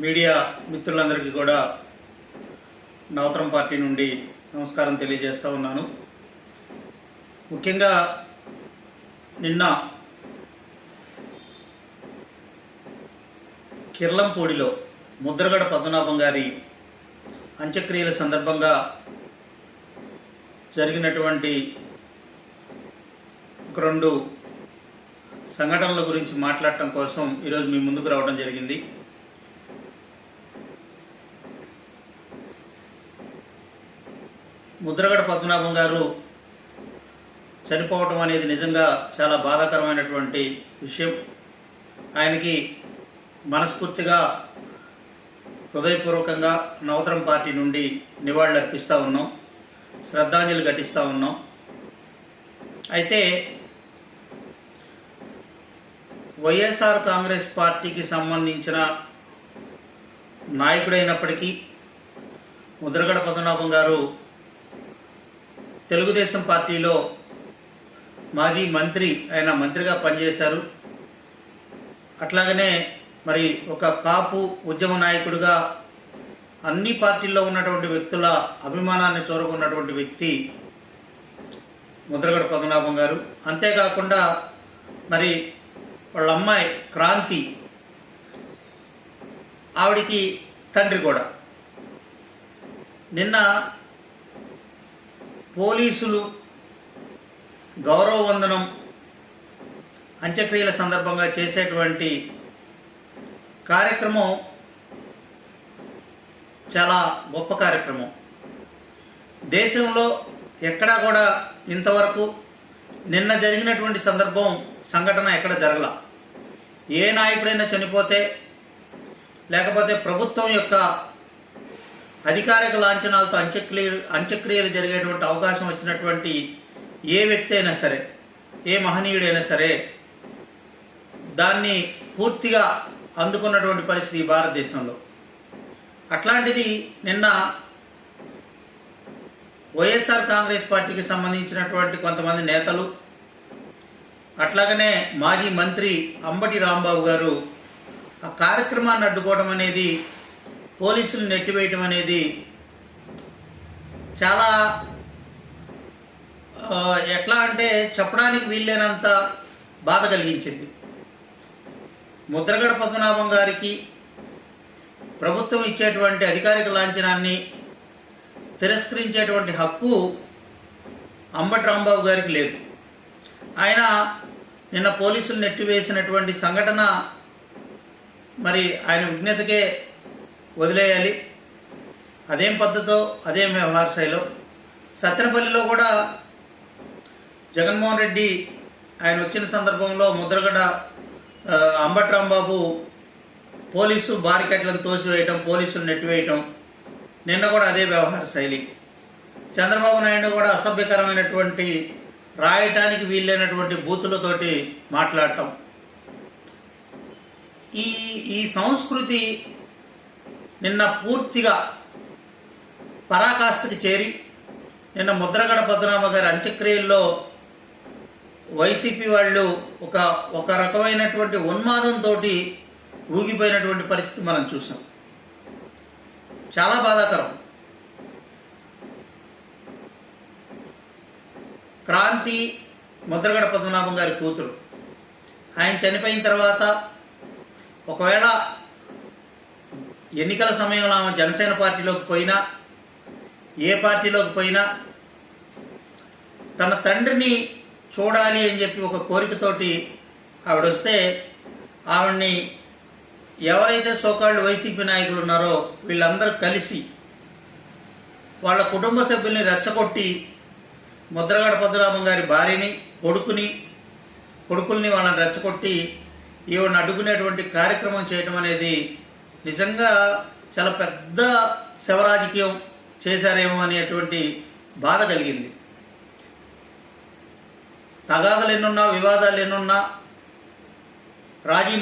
Media మిత్రులందరికీ కూడా నవతరం party నుండి నమస్కారం తెలియజేస్తూ ఉన్నాను. ముఖ్యంగా నిన్న కిర్లంపూడిలో ముద్రగడ పద్మనాభం గారి అంత్యక్రియల సందర్భంగా జరిగినటువంటి ఒక రెండు సంఘటనల గురించి మాట్లాడటం కోసం ఈరోజు మీ ముందుకు రావడం జరిగింది. ముద్రగడ పద్మనాభం గారు చనిపోవటం అనేది నిజంగా చాలా బాధాకరమైనటువంటి విషయం. ఆయనకి మనస్ఫూర్తిగా హృదయపూర్వకంగా నవతరం పార్టీ నుండి నివాళులు అర్పిస్తూ ఉన్నాం, శ్రద్ధాంజలి ఘటిస్తూ ఉన్నాం. అయితే వైఎస్ఆర్ కాంగ్రెస్ పార్టీకి సంబంధించిన నాయకుడైనప్పటికీ ముద్రగడ పద్మనాభం గారు తెలుగుదేశం పార్టీలో మాజీ మంత్రి, ఆయన మంత్రిగా పనిచేశారు. అట్లాగనే మరి ఒక కాపు ఉద్యమ నాయకుడిగా అన్ని పార్టీల్లో ఉన్నటువంటి వ్యక్తుల అభిమానాన్ని చూరగొన్నటువంటి వ్యక్తి ముద్రగడ పద్మనాభం గారు. అంతేకాకుండా మరి వాళ్ళ అమ్మాయి క్రాంతి, ఆవిడికి తండ్రి కూడా. నిన్న పోలీసులు గౌరవ వందనం అంత్యక్రియల సందర్భంగా చేసేటువంటి కార్యక్రమం చాలా గొప్ప కార్యక్రమం. దేశంలో ఎక్కడా కూడా ఇంతవరకు నిన్న జరిగినటువంటి సంఘటన ఎక్కడ జరగల. ఏ నాయకుడైనా చనిపోతే లేకపోతే ప్రభుత్వం యొక్క అధికారిక లాంఛనాలతో అంత్యక్రియలు జరిగేటువంటి అవకాశం వచ్చినటువంటి ఏ వ్యక్తి అయినా సరే, ఏ మహనీయుడైనా సరే దాన్ని పూర్తిగా అందుకున్నటువంటి పరిస్థితి భారతదేశంలో. అట్లాంటిది నిన్న వైఎస్ఆర్ కాంగ్రెస్ పార్టీకి సంబంధించినటువంటి కొంతమంది నేతలు, అట్లాగనే మాజీ మంత్రి అంబటి రాంబాబు గారు ఆ కార్యక్రమాన్ని అడ్డుకోవడం అనేది, పోలీసులు నెట్టివేయటం అనేది చాలా ఎట్లా అంటే చెప్పడానికి వీల్లేనంత బాధ కలిగించింది. ముద్రగడ పద్మనాభం గారికి ప్రభుత్వం ఇచ్చేటువంటి అధికారిక లాంఛనాన్ని తిరస్కరించేటువంటి హక్కు అంబటి రాంబాబు గారికి లేదు. ఆయన నిన్న పోలీసులు నెట్టివేసినటువంటి సంఘటన మరి ఆయన విజ్ఞతకే వదిలేయాలి. అదేం పద్ధతో, అదేం వ్యవహార శైలో. సత్తెనపల్లిలో కూడా జగన్మోహన్ రెడ్డి ఆయన వచ్చిన సందర్భంలో ముద్రగడ అంబటి రాంబాబు పోలీసు బారికెట్లను తోసివేయటం, పోలీసులు నెట్టివేయటం, నిన్న కూడా అదే వ్యవహార శైలి. చంద్రబాబు నాయుడు కూడా అసభ్యకరమైనటువంటి, రాయటానికి వీలైనటువంటి బూతులతోటి మాట్లాడటం. ఈ సంస్కృతి నిన్న పూర్తిగా పరాకాష్ఠకి చేరి, నిన్న ముద్రగడ పద్మనాభ గారి అంత్యక్రియల్లో వైసీపీ వాళ్ళు ఒక రకమైనటువంటి ఉన్మాదంతో ఊగిపోయినటువంటి పరిస్థితి మనం చూసాం. చాలా బాధాకరం. క్రాంతి ముద్రగడ పద్మనాభం గారి కూతురు. ఆయన చనిపోయిన తర్వాత ఒకవేళ ఎన్నికల సమయంలో ఆమె జనసేన పార్టీలోకి పోయినా, ఏ పార్టీలోకి పోయినా తన తండ్రిని చూడాలి అని చెప్పి ఒక కోరికతోటి ఆవిడ వస్తే, ఆవిడ్ని ఎవరైతే సోకాళ్ళు వైసీపీ నాయకులు ఉన్నారో వీళ్ళందరూ కలిసి వాళ్ళ కుటుంబ సభ్యుల్ని రెచ్చగొట్టి ముద్రగడ పద్మనాభం గారి భార్యని, కొడుకుల్ని వాళ్ళని రెచ్చగొట్టి ఈవిడని అడ్డుకునేటువంటి కార్యక్రమం చేయడం అనేది నిజంగా చాలా పెద్ద శవరాజకీయం చేశారేమో అనేటువంటి బాధ కలిగింది. తగాదాలు ఎన్నున్నా, వివాదాలు ఎన్నున్నా రాజీ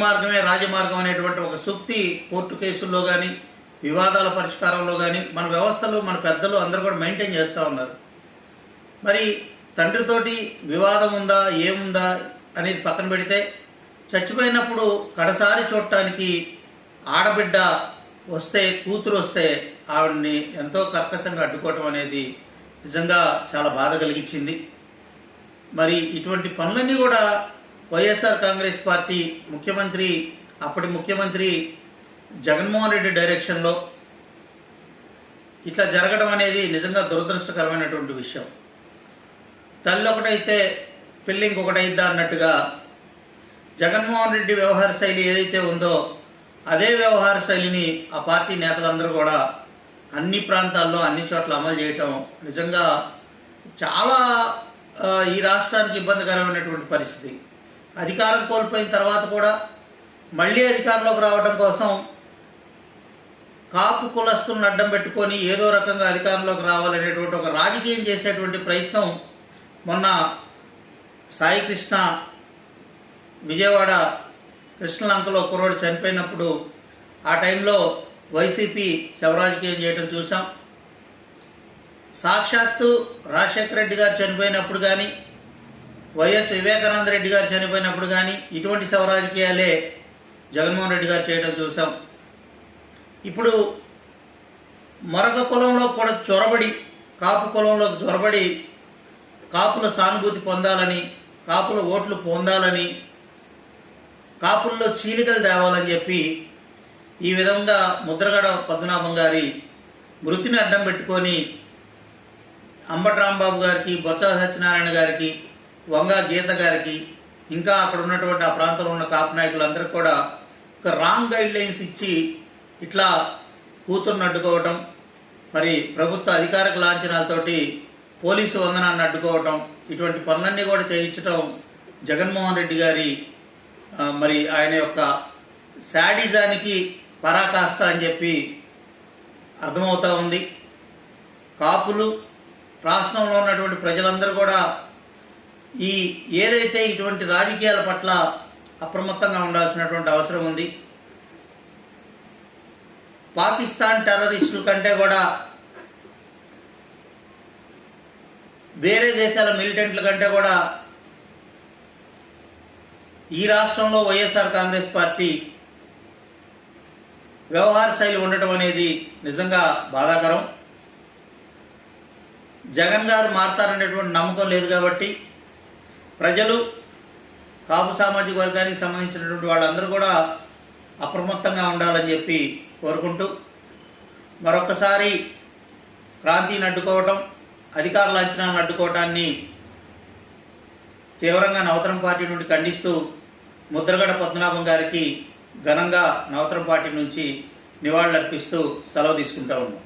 రాజమార్గం అనేటువంటి ఒక సూక్తి కోర్టు కేసుల్లో కానీ, వివాదాల పరిష్కారంలో కానీ మన వ్యవస్థలు, మన పెద్దలు అందరూ కూడా మెయింటైన్ చేస్తూ ఉన్నారు. మరి తండ్రితోటి వివాదం ఉందా, ఏముందా అనేది పక్కన పెడితే, చచ్చిపోయినప్పుడు కడసారి చూడటానికి ఆడబిడ్డ కూతురు వస్తే ఆవిడని ఎంతో కర్కశంగా అడ్డుకోవటం అనేది నిజంగా చాలా బాధ కలిగించింది. మరి ఇటువంటి పనులన్నీ కూడా వైఎస్ఆర్ కాంగ్రెస్ పార్టీ అప్పటి ముఖ్యమంత్రి జగన్మోహన్ రెడ్డి డైరెక్షన్లో ఇట్లా జరగడం అనేది నిజంగా దురదృష్టకరమైనటువంటి విషయం. తల్లి ఒకటైతే పిల్లి ఇంకొకటైద్దా అన్నట్టుగా జగన్మోహన్ రెడ్డి వ్యవహార శైలి ఏదైతే ఉందో అదే వ్యవహార శైలిని ఆ పార్టీ నేతలందరూ కూడా అన్ని ప్రాంతాల్లో అన్ని చోట్ల అమలు చేయటం నిజంగా చాలా ఈ రాష్ట్రానికి ఇబ్బందికరమైనటువంటి పరిస్థితి. అధికారం కోల్పోయిన తర్వాత కూడా మళ్ళీ అధికారంలోకి రావడం కోసం కాపు కులస్తులను అడ్డం పెట్టుకొని ఏదో రకంగా అధికారంలోకి రావాలనేటువంటి ఒక రాజకీయం చేసేటువంటి ప్రయత్నం మొన్న సాయి కృష్ణ విజయవాడ కృష్ణలంకలో కుర్రోడు చనిపోయినప్పుడు ఆ టైంలో వైసీపీ శవరాజకీయం చేయడం చూసాం. సాక్షాత్తు రాజశేఖర రెడ్డి గారు చనిపోయినప్పుడు కానీ వైఎస్ వివేకానంద రెడ్డి గారు చనిపోయినప్పుడు కానీ ఇటువంటి శవరాజకీయాలే జగన్మోహన్ రెడ్డి గారు చేయడం చూసాం. ఇప్పుడు మరొక కులంలో కూడా కాపు కులంలోకి చొరబడి కాపుల సానుభూతి పొందాలని, కాపుల ఓట్లు పొందాలని, కాపుల్లో చీలికలు తేవాలని చెప్పి ఈ విధంగా ముద్రగడ పద్మనాభం గారి మృతిని అడ్డం పెట్టుకొని అంబటి రాంబాబు గారికి, బొత్స సత్యనారాయణ గారికి, వంగా గీత గారికి, ఇంకా అక్కడ ఉన్నటువంటి ఆ ప్రాంతంలో ఉన్న కాపు నాయకులందరికీ కూడా ఒక రాంగ్ గైడ్ లైన్స్ ఇచ్చి ఇట్లా కూతుర్ని అడ్డుకోవటం, మరి ప్రభుత్వ అధికారిక లాంఛనాలతోటి పోలీసు వందనాన్ని అడ్డుకోవటం, ఇటువంటి పనులన్నీ కూడా చేయించడం జగన్మోహన్ రెడ్డి గారి మరి ఆయన యొక్క శాడిజానికి పరాకాష్ట అని చెప్పి అర్థమవుతూ ఉంది. కాపులు రాష్ట్రంలో ఉన్నటువంటి ప్రజలందరూ కూడా ఏదైతే ఇటువంటి రాజకీయాల పట్ల అప్రమత్తంగా ఉండాల్సినటువంటి అవసరం ఉంది. పాకిస్తాన్ టెర్రరిస్టుల కంటే కూడా వేరే దేశాల మిలిటెంట్ల కంటే కూడా ఈ రాష్ట్రంలో వైఎస్ఆర్ కాంగ్రెస్ పార్టీ వ్యవహార శైలి ఉండటం అనేది నిజంగా బాధాకరం. జగన్ గారు మారతారనేటువంటి నమ్మకం లేదు కాబట్టి ప్రజలు, కాపు సామాజిక వర్గానికి సంబంధించినటువంటి వాళ్ళందరూ కూడా అప్రమత్తంగా ఉండాలని చెప్పి కోరుకుంటూ మరొకసారి క్రాంతిని అడ్డుకోవటం, అధికార లాంఛనాలను అడ్డుకోవటాన్ని తీవ్రంగా నవతరం పార్టీ నుండి ఖండిస్తూ ముద్రగడ పద్మనాభం గారికి ఘనంగా నవతరం పార్టీ నుంచి నివాళులర్పిస్తూ సెలవు తీసుకుంటా ఉన్నాం.